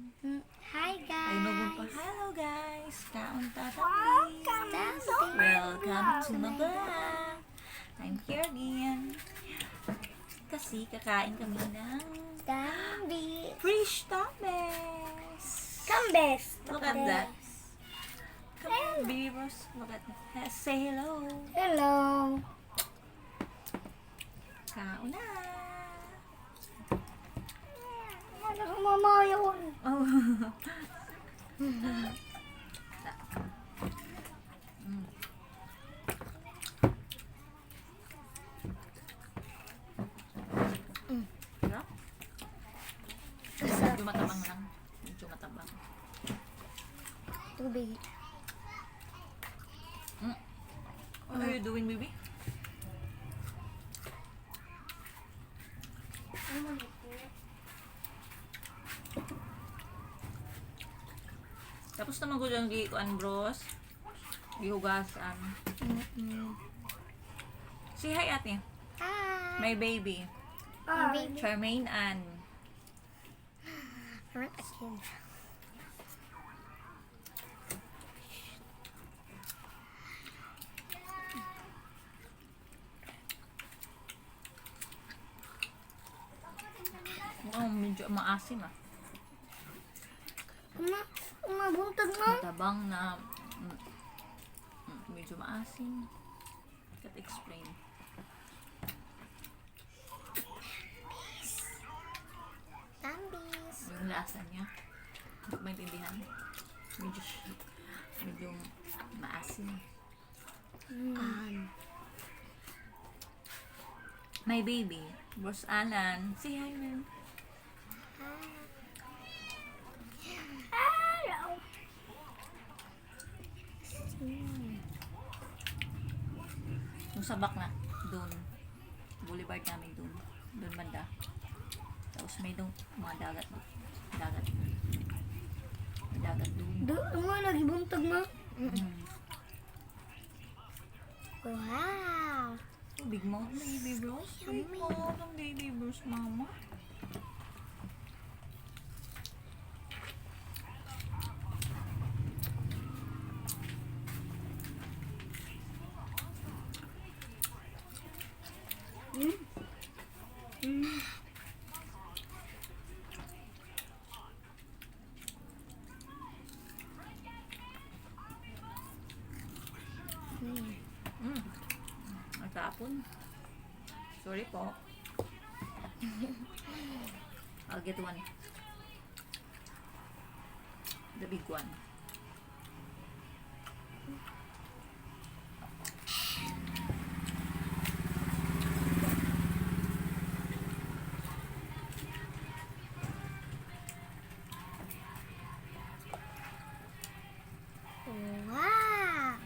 Hi Ay, nubong pa. guys! Hello guys! Kaon please! Welcome to my vlog! I'm here again. Kasi kakain kami ng Candy! fish tamales! Kambes! Look at that. Come on, baby Rose. Look at that. Say hello. Hello! Kaon na! Ano ka mama yun? Oh. Sarap. Medyo matabang lang. Medyo matabang. Tubig. What are you doing, baby? Tapos naman ko dyan giikuan bros. Gihugasan. Say hi ate. Hi! My baby. Baby. Charmaine Ann. I'm a kid. Mukhang medyo maasim ah. Buntag mo? Matabang na medyo maasim. Can't explain. Tambis. Yung lasa niya. Hindi ko maintindihan. Medyo maasim. My baby, Bros Alan. Say hi, man. Hello! Yung sabak na, doon. Boulevard namin doon. Doon banda. Tapos may doon mga dagat. Dagat. May dagat doon. Doon mo, nagibuntag mo? Wow! Big mouth ng baby bros. Big mouth ng baby bros, mama. Natapon. Sorry po. I'll get one. The big one. Wow!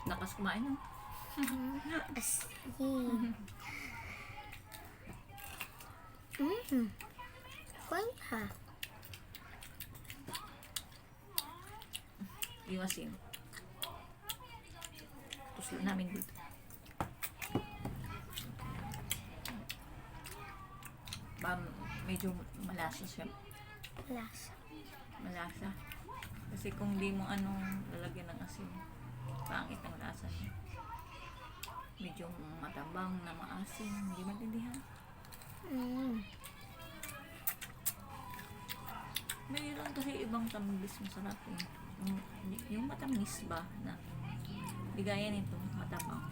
Lakas kumain no? Asin. Kuha. Yung asin. Tuslo namin dito. Medyo malasa siya. Lasa. Malasa. Kasi kung di mo lalagyan ng asin, pangit ang lasa niya. Medyo matabang na maasim. Hindi maintindihan. Mayroon kasi ibang tamis masarap eh. Yung matamis ba na bigaya nito, matabang.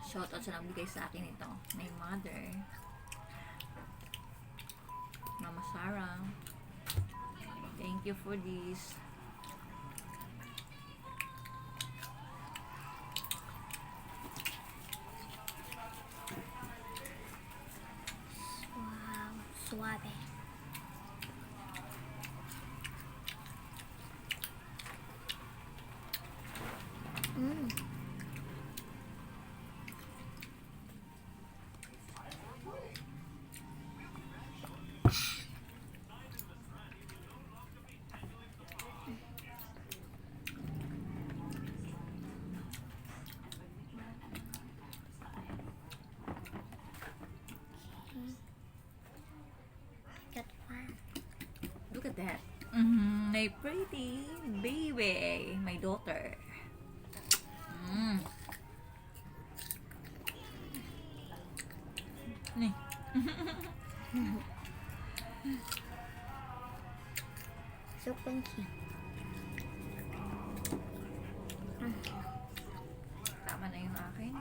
Shoutout sa nagbigay sa akin ito. My mother. Mama Sarah. Thank you for this. Wow. Suave. that. My pretty baby, my daughter. Ni. So crunchy. Tama na yung akin.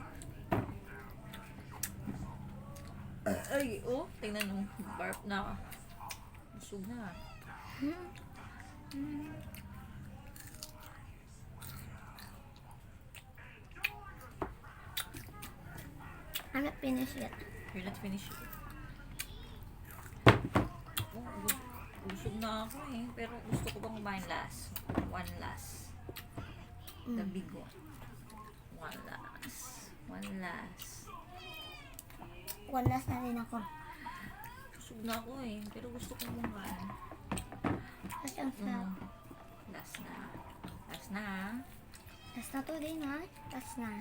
Ay, oh, tingnan mo. Barf na. Busog na. I'm not finished yet. You're not finished yet. Oh, busog na ako eh. Pero gusto ko bang kumain last? One last. The big one. One last. One last. One last na rin ako. Busog na ako eh. Pero gusto ko kumain. Kasi ang sarap. Last na. Last na. Last na to din ha? Last na.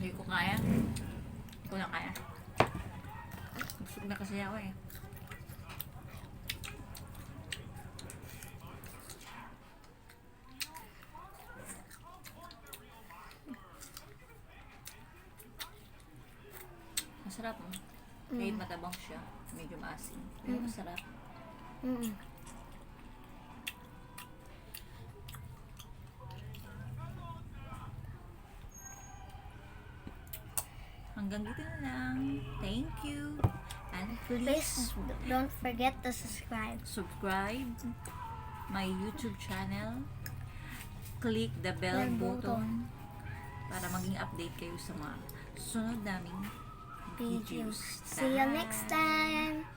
Hindi ko kaya. Hindi ko na kaya. Busog na kasi ako eh. Masarap mo. Kahit matabang siya. Medyo maasim. Pero masarap. Hanggang dito na lang. Thank you. And Please don't forget to subscribe. subscribe my YouTube channel. Click the bell Bell button para maging update kayo sa mga sunod naming Videos. videos. See you next time.